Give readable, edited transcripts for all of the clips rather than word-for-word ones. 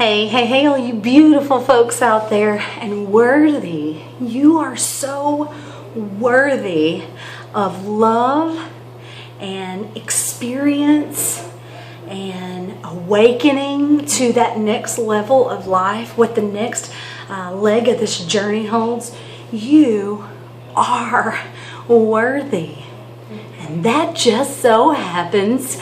Hey, all you beautiful folks out there and worthy. You are so worthy of love and experience and awakening to that next level of life, what the next leg of this journey holds. You are worthy. And that just so happens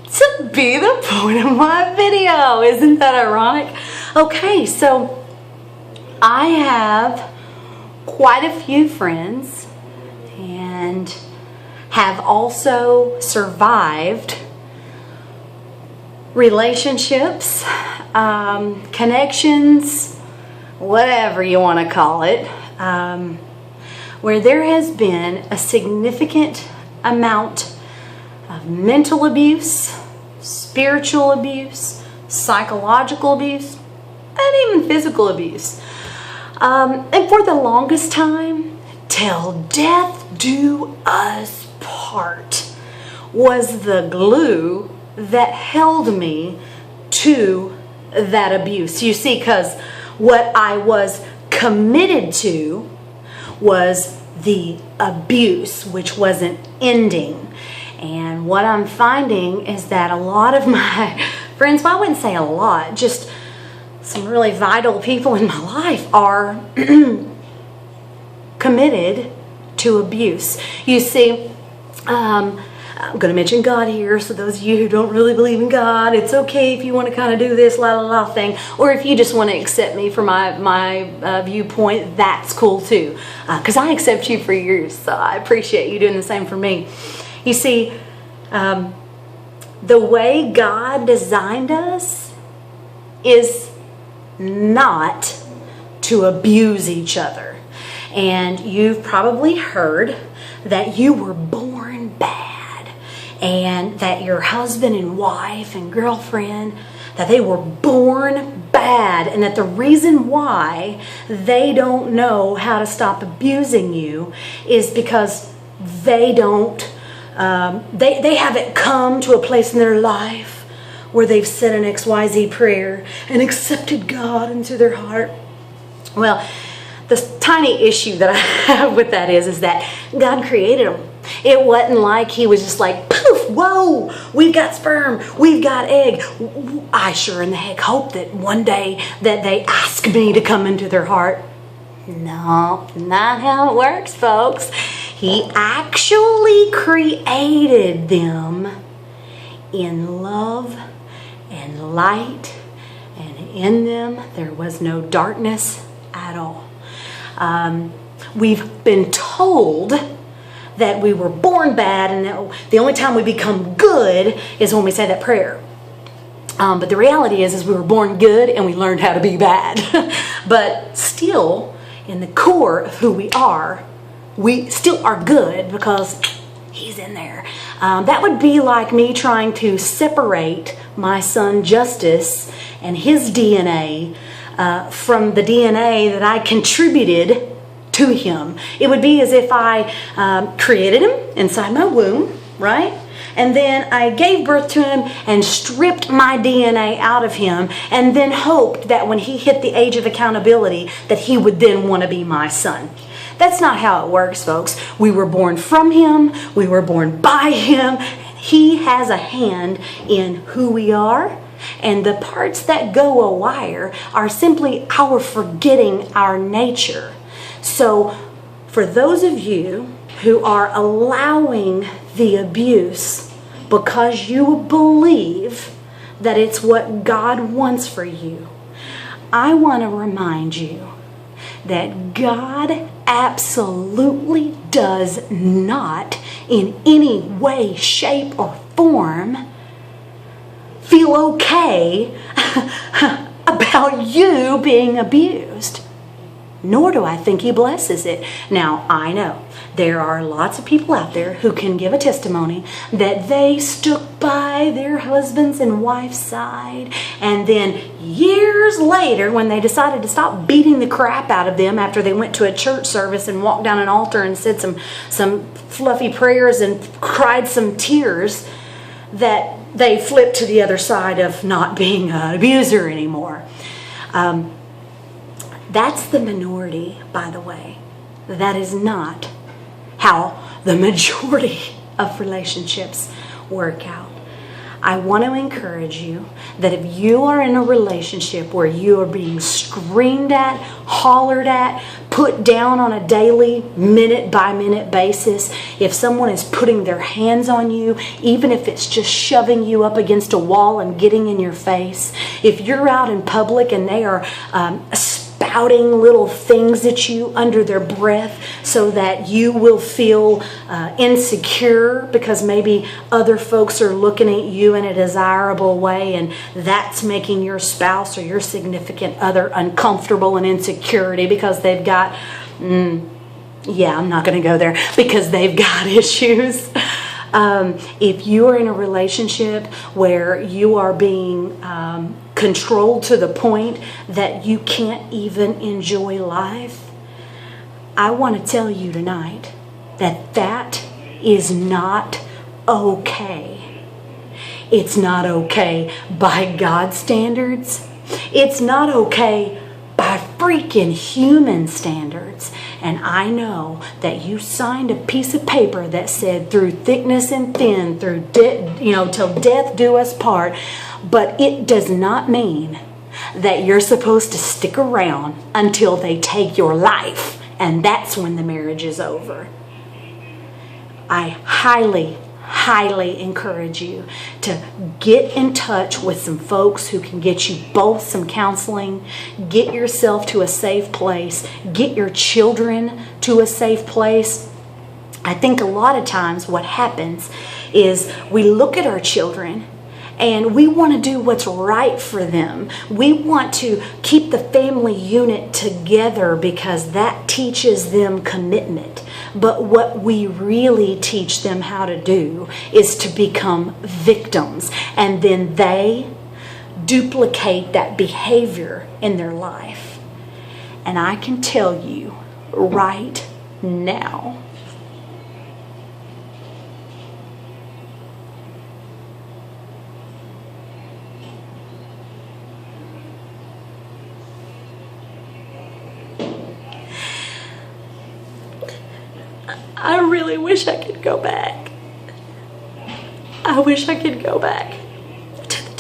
to be the point of my video. Isn't that ironic? Okay, so I have quite a few friends and have also survived relationships, connections, whatever you want to call it, where there has been a significant amount of mental abuse, spiritual abuse, psychological abuse, and even physical abuse. And for the longest time, till death do us part, was the glue that held me to that abuse. You see, because what I was committed to was the abuse, which wasn't ending. And what I'm finding is that a lot of my friends, well, I wouldn't say a lot, just some really vital people in my life are committed to abuse. You see, I'm going to mention God here, so those of you who don't really believe in God, it's okay if you want to kind of do this la la la thing, or if you just want to accept me for my viewpoint, that's cool too, because I accept you for yours, so I appreciate you doing the same for me. You see, the way God designed us is not to abuse each other. And you've probably heard that you were born bad, and that your husband and wife and girlfriend, that they were born bad, and that the reason why they don't know how to stop abusing you is because they don't they haven't come to a place in their life where they've said an XYZ prayer and accepted God into their heart. Well, the tiny issue that I have with that is that God created them. It wasn't like he was just like, poof, whoa, we've got sperm, we've got egg. I sure in the heck hope that one day that they ask me to come into their heart. No, not how it works, folks. He actually created them in love and light, and in them there was no darkness at all. We've been told that we were born bad, and that the only time we become good is when we say that prayer. But the reality is we were born good and we learned how to be bad. But still, in the core of who we still are good because he's in there. That would be like me trying to separate my son Justice and his DNA from the DNA that I contributed to him. It would be as if I created him inside my womb, right? And then I gave birth to him and stripped my DNA out of him, and then hoped that when he hit the age of accountability that he would then want to be my son. That's not how it works, folks. We were born from him. We were born by him. He has a hand in who we are. And the parts that go awry are simply our forgetting our nature. So for those of you who are allowing the abuse because you believe that it's what God wants for you, I want to remind you that God absolutely does not in any way, shape, or form feel okay about you being abused. Nor do I think he blesses it. Now, I know there are lots of people out there who can give a testimony that they stuck by their husband's and wife's side, and then years later, when they decided to stop beating the crap out of them after they went to a church service and walked down an altar and said some fluffy prayers and cried some tears, that they flipped to the other side of not being an abuser anymore. That's the minority, by the way. That is not how the majority of relationships work out. I want to encourage you that if you are in a relationship where you are being screamed at, hollered at, put down on a daily, minute by minute basis, if someone is putting their hands on you, even if it's just shoving you up against a wall and getting in your face, if you're out in public and they are spouting little things at you under their breath so that you will feel insecure because maybe other folks are looking at you in a desirable way, and that's making your spouse or your significant other uncomfortable and insecurity because they've got, I'm not going to go there, because they've got issues. If you are in a relationship where you are being controlled to the point that you can't even enjoy life, I want to tell you tonight that that is not okay. It's not okay by God's standards. It's not okay by freaking human standards. And I know that you signed a piece of paper that said through thickness and thin, through till death do us part. But it does not mean that you're supposed to stick around until they take your life, and that's when the marriage is over. I highly encourage you to get in touch with some folks who can get you both some counseling, get yourself to a safe place, get your children to a safe place. I think a lot of times what happens is we look at our children and we want to do what's right for them. We want to keep the family unit together because that teaches them commitment. But what we really teach them how to do is to become victims. And then they duplicate that behavior in their life. And I can tell you right now, I really wish I could go back. I wish I could go back to the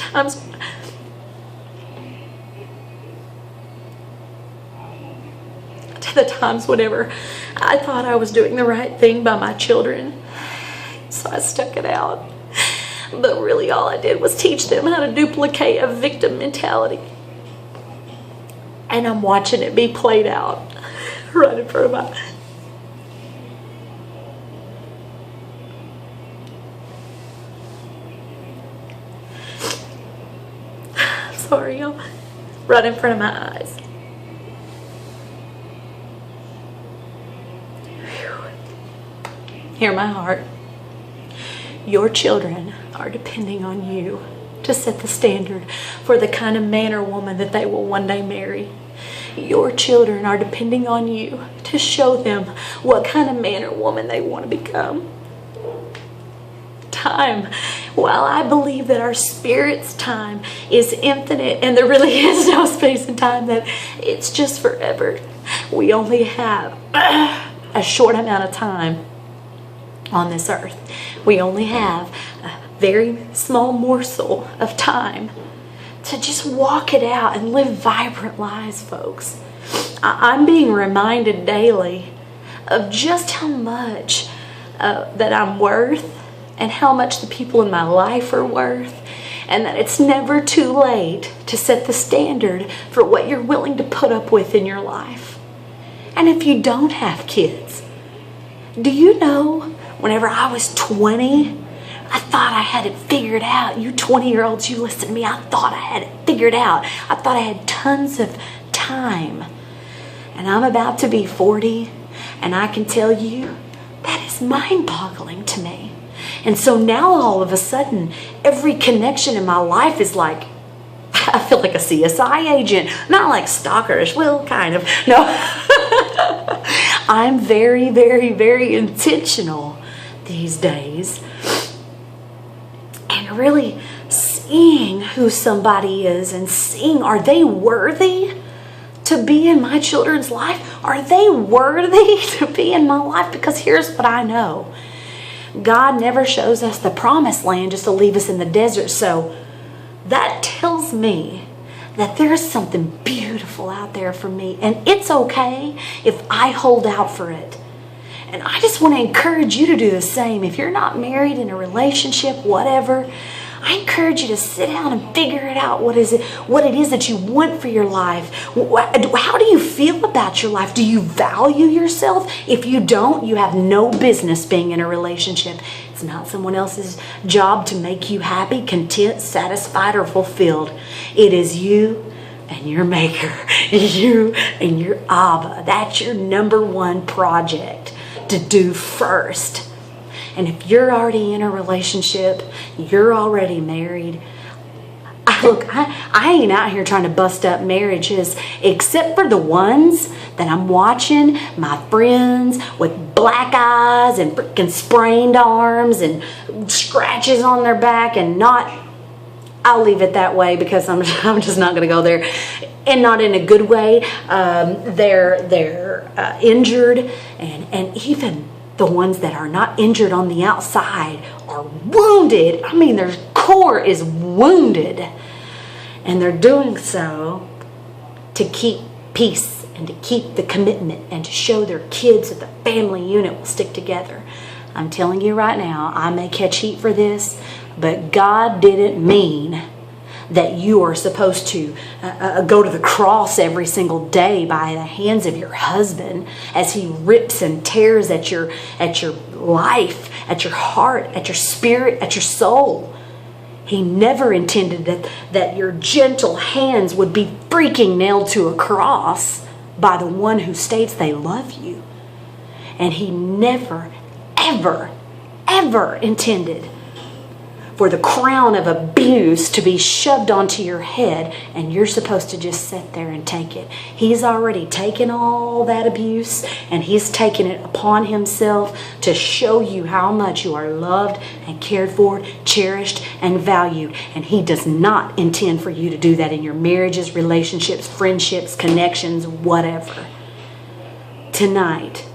times whenever I thought I was doing the right thing by my children. So I stuck it out. But really all I did was teach them how to duplicate a victim mentality. And I'm watching it be played out right in front of my eyes. Sorry, y'all. Right in front of my eyes. Hear my heart. Your children are depending on you to set the standard for the kind of man or woman that they will one day marry. Your children are depending on you to show them what kind of man or woman they want to become. Time. While I believe that our spirit's time is infinite and there really is no space and time, that it's just forever, we only have a short amount of time on this earth. We only have a very small morsel of time to just walk it out and live vibrant lives, folks. I'm being reminded daily of just how much that I'm worth and how much the people in my life are worth, and that it's never too late to set the standard for what you're willing to put up with in your life. And if you don't have kids, do you know, whenever I was 20, I thought I had it figured out. You 20-year-olds, you listen to me, I thought I had it figured out. I thought I had tons of time. And I'm about to be 40, and I can tell you, that is mind-boggling to me. And so now all of a sudden, every connection in my life is like, I feel like a CSI agent. Not like stalkerish, well, kind of. No. I'm very, very, very intentional these days. And really seeing who somebody is and seeing, are they worthy to be in my children's life? Are they worthy to be in my life? Because here's what I know. God never shows us the promised land just to leave us in the desert. So that tells me that there's something beautiful out there for me. And it's okay if I hold out for it. And I just want to encourage you to do the same. If you're not married, in a relationship, whatever, I encourage you to sit down and figure it out. What it is that you want for your life. How do you feel about your life? Do you value yourself? If you don't, you have no business being in a relationship. It's not someone else's job to make you happy, content, satisfied, or fulfilled. It is you and your maker, you and your Abba. That's your number one project to do first. And if you're already in a relationship, you're already married, I ain't out here trying to bust up marriages, except for the ones that I'm watching, my friends with black eyes and freaking sprained arms and scratches on their back, and I'll leave it that way because I'm just not going to go there, and not in a good way. They're injured, and even the ones that are not injured on the outside are wounded. I mean, their core is wounded. And they're doing so to keep peace and to keep the commitment and to show their kids that the family unit will stick together. I'm telling you right now, I may catch heat for this, but God didn't mean that you are supposed to go to the cross every single day by the hands of your husband as he rips and tears at your life, at your heart, at your spirit, at your soul. He never intended that your gentle hands would be freaking nailed to a cross by the one who states they love you. And he never, ever, ever intended for the crown of abuse to be shoved onto your head and you're supposed to just sit there and take it. He's already taken all that abuse and he's taken it upon himself to show you how much you are loved and cared for, cherished and valued. And he does not intend for you to do that in your marriages, relationships, friendships, connections, whatever. Tonight,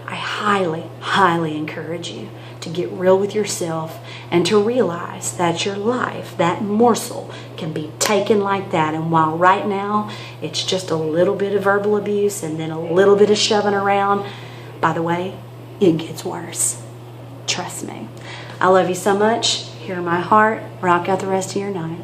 I highly, highly encourage you to get real with yourself and to realize that your life, that morsel, can be taken like that. And while right now it's just a little bit of verbal abuse and then a little bit of shoving around, by the way, it gets worse. Trust me. I love you so much. Hear my heart. Rock out the rest of your night.